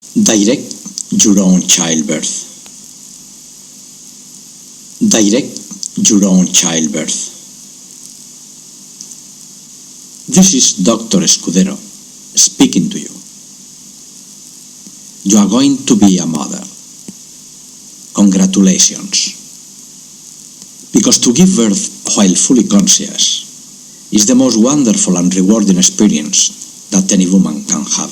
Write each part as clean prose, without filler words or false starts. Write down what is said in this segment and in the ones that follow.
Direct your own childbirth. Direct your own childbirth. This is Dr. Escudero speaking to you. You are going to be a mother. Congratulations. Because to give birth while fully conscious is the most wonderful and rewarding experience that any woman can have.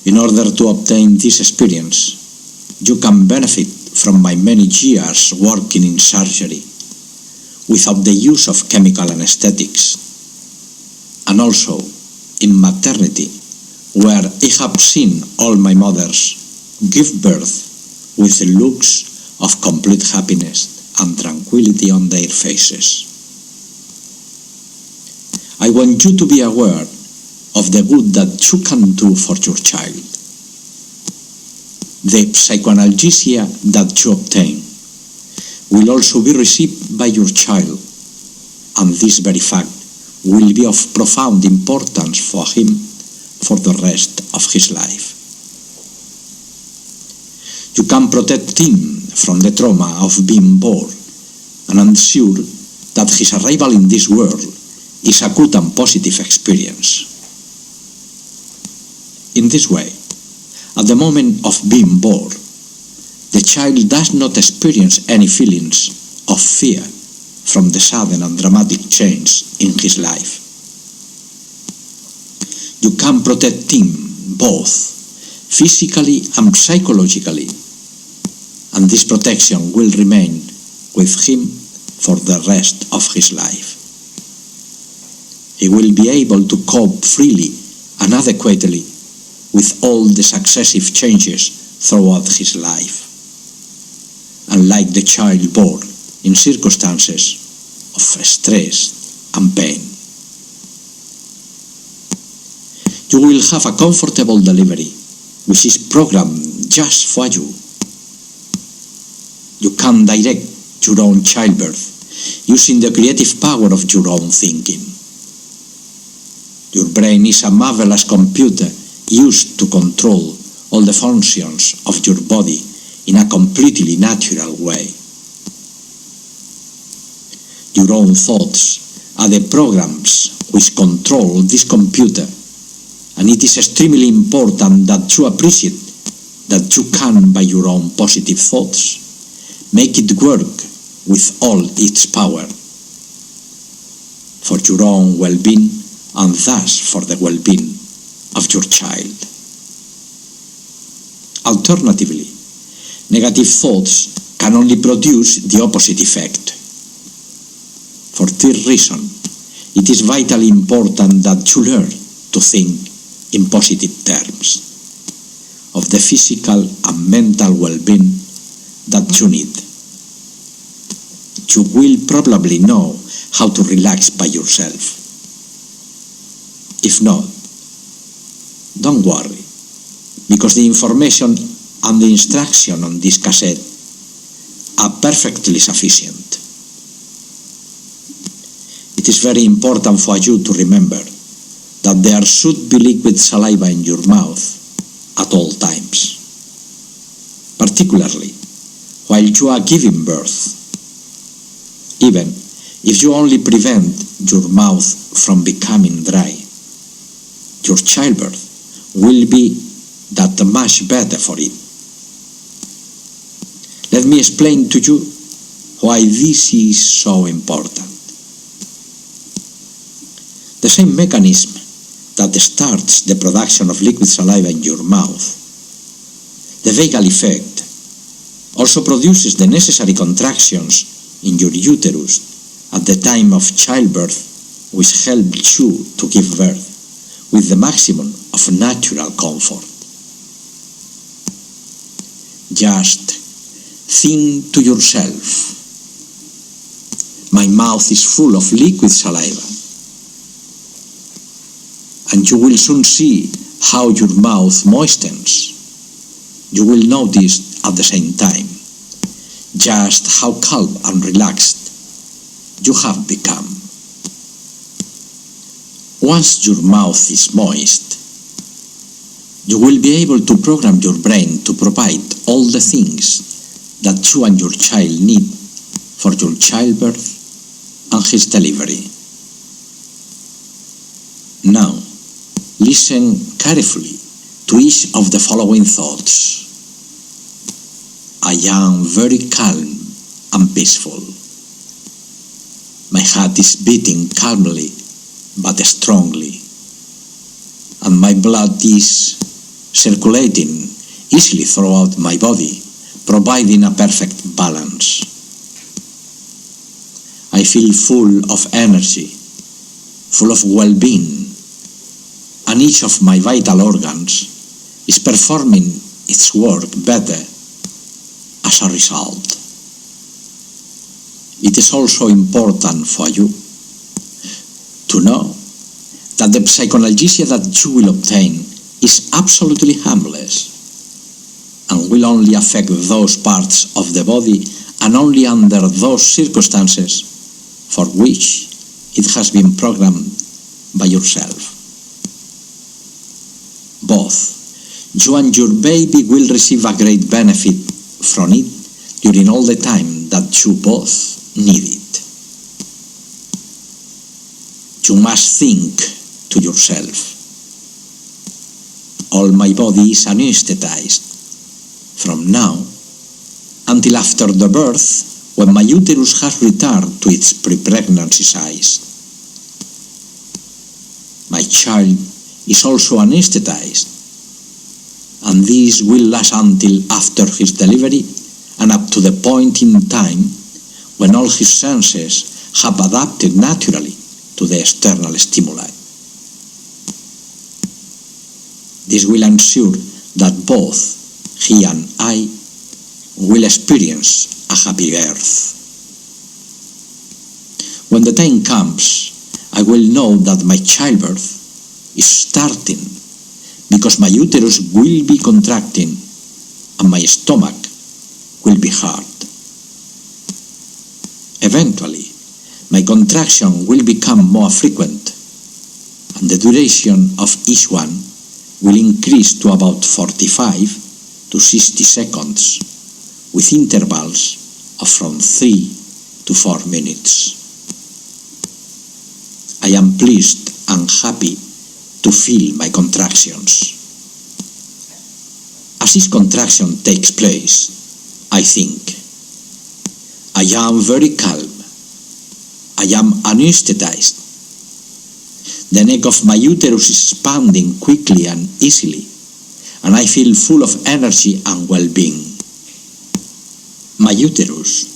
In order to obtain this experience, you can benefit from my many years working in surgery without the use of chemical anesthetics, and also in maternity, where I have seen all my mothers give birth with the looks of complete happiness and tranquility on their faces. I want you to be aware of the good that you can do for your child. The psychoanalysia that you obtain will also be received by your child, and this very fact will be of profound importance for him for the rest of his life. You can protect him from the trauma of being born and ensure that his arrival in this world is a good and positive experience. In this way, at the moment of being born, the child does not experience any feelings of fear from the sudden and dramatic change in his life. You can protect him both physically and psychologically, and this protection will remain with him for the rest of his life. He will be able to cope freely and adequately with all the successive changes throughout his life, unlike the child born in circumstances of stress and pain. You will have a comfortable delivery, which is programmed just for you. You can direct your own childbirth using the creative power of your own thinking. Your brain is a marvelous computer used to control all the functions of your body in a completely natural way. Your own thoughts are the programs which control this computer, and it is extremely important that you appreciate that you can, by your own positive thoughts, make it work with all its power for your own well-being and thus for the well-being of your child. Alternatively, negative thoughts can only produce the opposite effect. For this reason, it is vitally important that you learn to think in positive terms of the physical and mental well-being that you need. You will probably know how to relax by yourself. If not, don't worry, because the information and the instruction on this cassette are perfectly sufficient. It is very important for you to remember that there should be liquid saliva in your mouth at all times, particularly while you are giving birth. Even if you only prevent your mouth from becoming dry, your childbirth will be that much better for it. Let me explain to you why this is so important. The same mechanism that starts the production of liquid saliva in your mouth, the vagal effect, also produces the necessary contractions in your uterus at the time of childbirth, which helps you to give birth with the maximum of natural comfort. Just think to yourself, my mouth is full of liquid saliva, and you will soon see how your mouth moistens. You will notice at the same time just how calm and relaxed you have become. Once your mouth is moist, You will be able to program your brain to provide all the things that you and your child need for your childbirth and his delivery. Now, listen carefully to each of the following thoughts. I am very calm and peaceful. My heart is beating calmly but strongly, and my blood is circulating easily throughout my body, providing a perfect balance. I feel full of energy, full of well-being, and each of my vital organs is performing its work better as a result. It is also important for you to know that the psychoanalysis that you will obtain is absolutely harmless and will only affect those parts of the body and only under those circumstances for which it has been programmed by yourself. Both you and your baby will receive a great benefit from it during all the time that you both need it. You must think to yourself, all my body is anesthetized from now until after the birth, when my uterus has returned to its pre-pregnancy size. My child is also anesthetized, and this will last until after his delivery and up to the point in time when all his senses have adapted naturally to the external stimuli. This will ensure that both he and I will experience a happy birth. When the time comes, I will know that my childbirth is starting because my uterus will be contracting and my stomach will be hard. Eventually, my contraction will become more frequent and the duration of each one will increase to about 45 to 60 seconds with intervals of from 3 to 4 minutes. I am pleased and happy to feel my contractions. As this contraction takes place, I think, I am very calm. I am anesthetized. The neck of my uterus is expanding quickly and easily, and I feel full of energy and well-being. My uterus,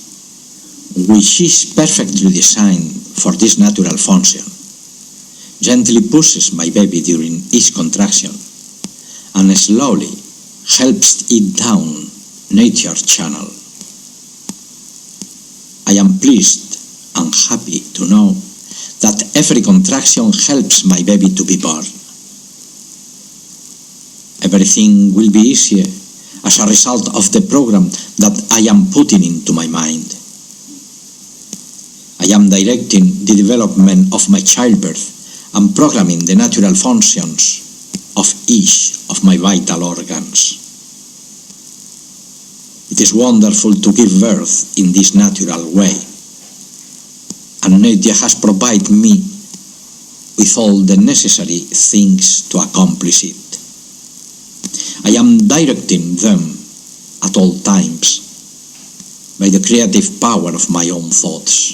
which is perfectly designed for this natural function, gently pushes my baby during each contraction and slowly helps it down nature's channel. I am pleased and happy to know that every contraction helps my baby to be born. Everything will be easier as a result of the program that I am putting into my mind. I am directing the development of my childbirth and programming the natural functions of each of my vital organs. It is wonderful to give birth in this natural way, and nature has provided me with all the necessary things to accomplish it. I am directing them at all times by the creative power of my own thoughts.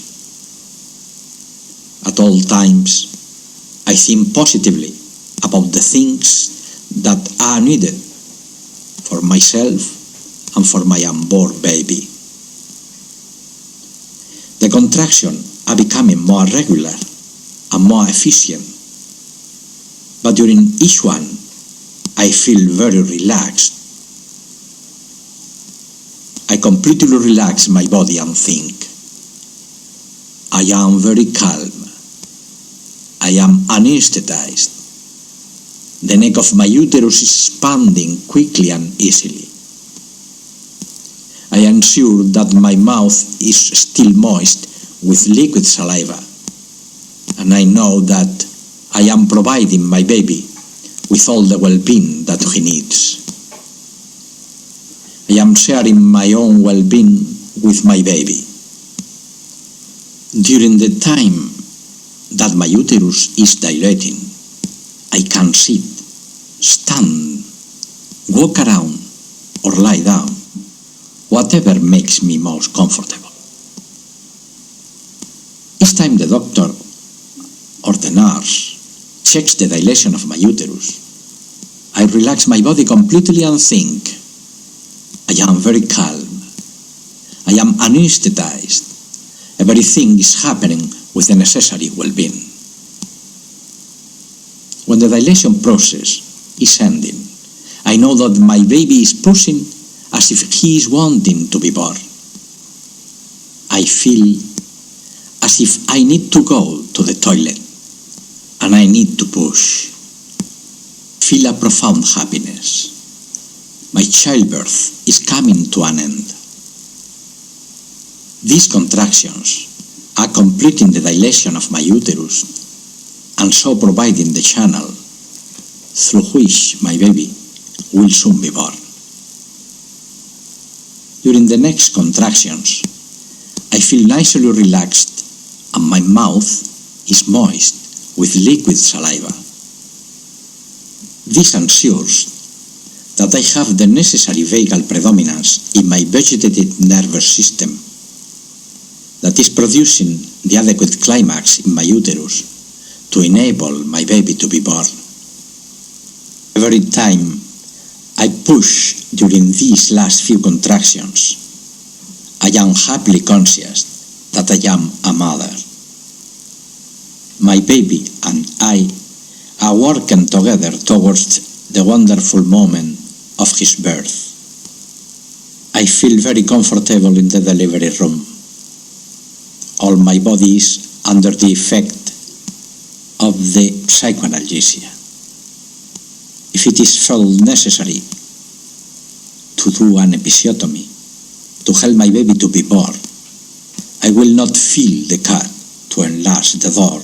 At all times, I think positively about the things that are needed for myself and for my unborn baby. The contractions are becoming more regular and more efficient, but during each one, I feel very relaxed. I completely relax my body and think. I am very calm. I am anesthetized. The neck of my uterus is expanding quickly and easily. I ensure that my mouth is still moist with liquid saliva, and I know that I am providing my baby with all the well-being that he needs. I am sharing my own well-being with my baby. During the time that my uterus is dilating, I can sit, stand, walk around, or lie down, whatever makes me most comfortable. Each time the doctor or the nurse checks the dilation of my uterus, I relax my body completely and think, I am very calm, I am anesthetized, everything is happening with the necessary well-being. When the dilation process is ending, I know that my baby is pushing as if he is wanting to be born. I feel as if I need to go to the toilet and I need to push. Feel a profound happiness. My childbirth is coming to an end. These contractions are completing the dilation of my uterus and so providing the channel through which my baby will soon be born. During the next contractions, I feel nicely relaxed and my mouth is moist with liquid saliva. This ensures that I have the necessary vagal predominance in my vegetative nervous system that is producing the adequate climax in my uterus to enable my baby to be born. Every time I push during these last few contractions, I am happily conscious that I am a mother. My baby and I are working together towards the wonderful moment of his birth. I feel very comfortable in the delivery room. All my body is under the effect of the psychoanalysis. If it is felt necessary to do an episiotomy to help my baby to be born, I will not feel the cut to enlarge the door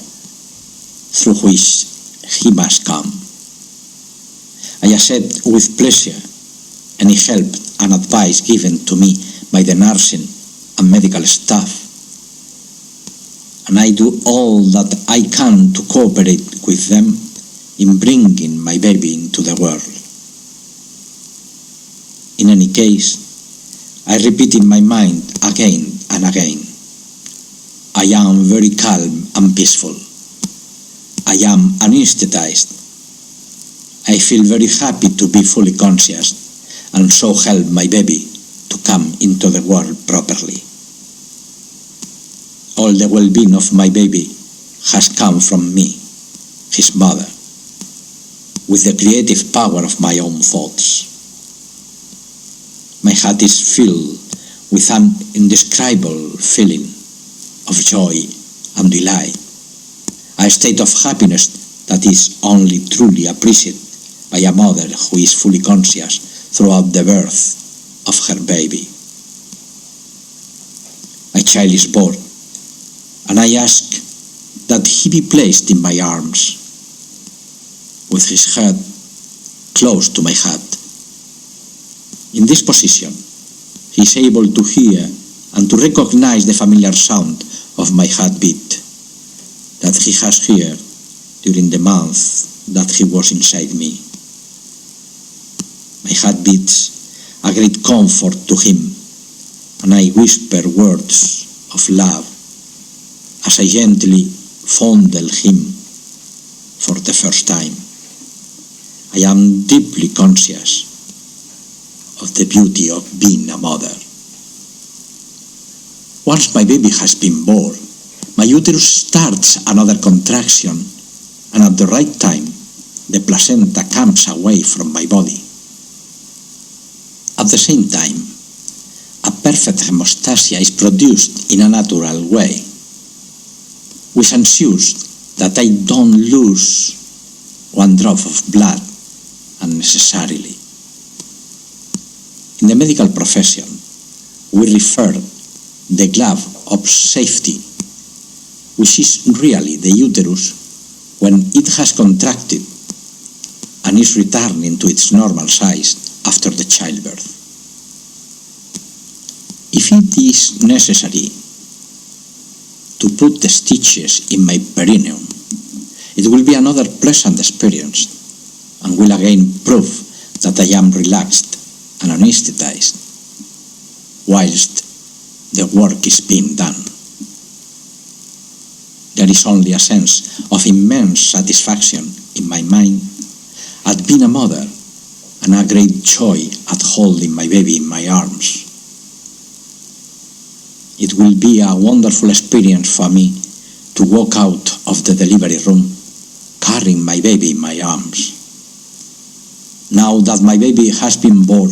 through which he must come. I accept with pleasure any help and advice given to me by the nursing and medical staff, and I do all that I can to cooperate with them in bringing my baby into the world. In any case, I repeat in my mind again and again, I am very calm and peaceful. I am anesthetized. I feel very happy to be fully conscious and so help my baby to come into the world properly. All the well-being of my baby has come from me, his mother, with the creative power of my own thoughts. My heart is filled with an indescribable feeling of joy and delight, a state of happiness that is only truly appreciated by a mother who is fully conscious throughout the birth of her baby. My child is born, and I ask that he be placed in my arms, with his head close to my heart. In this position, he is able to hear and to recognize the familiar sound of my heartbeat that he has heard during the month that he was inside me. My heart beats a great comfort to him, and I whisper words of love as I gently fondle him for the first time. I am deeply conscious of the beauty of being a mother. Once my baby has been born, my uterus starts another contraction, and at the right time, the placenta comes away from my body. At the same time, a perfect hemostasia is produced in a natural way, which ensures that I don't lose one drop of blood unnecessarily. In the medical profession, we refer the glove of safety, which is really the uterus when it has contracted and is returning to its normal size after the childbirth. If it is necessary to put the stitches in my perineum, it will be another pleasant experience and will again prove that I am relaxed and anesthetized whilst the work is being done. There is only a sense of immense satisfaction in my mind at being a mother and a great joy at holding my baby in my arms. It will be a wonderful experience for me to walk out of the delivery room carrying my baby in my arms. Now that my baby has been born,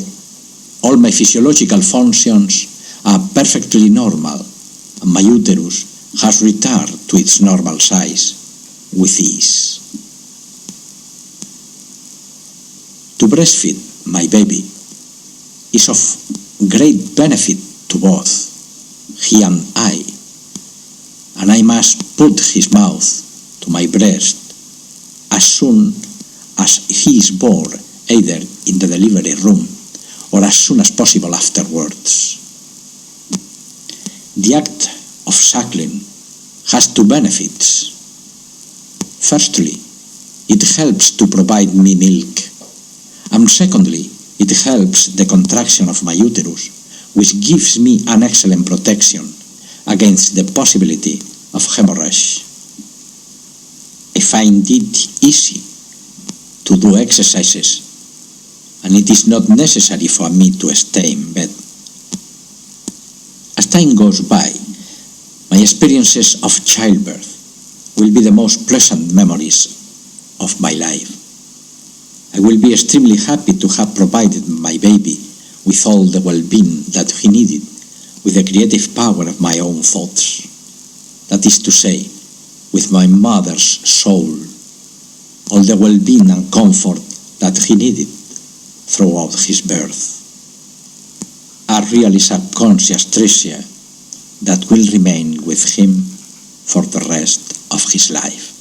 all my physiological functions are perfectly normal and my uterus has returned to its normal size with ease. To breastfeed my baby is of great benefit to both he and I must put his mouth to my breast as soon as he is born, either in the delivery room or as soon as possible afterwards. The act of suckling has two benefits. Firstly, it helps to provide me milk, and secondly, it helps the contraction of my uterus, which gives me an excellent protection against the possibility of hemorrhage. I find it easy to do exercises, and it is not necessary for me to stay in bed. As time goes by, my experiences of childbirth will be the most pleasant memories of my life. I will be extremely happy to have provided my baby with all the well-being that he needed, with the creative power of my own thoughts. That is to say, with my mother's soul, all the well-being and comfort that he needed throughout his birth. A really subconscious treasure that will remain with him for the rest of his life.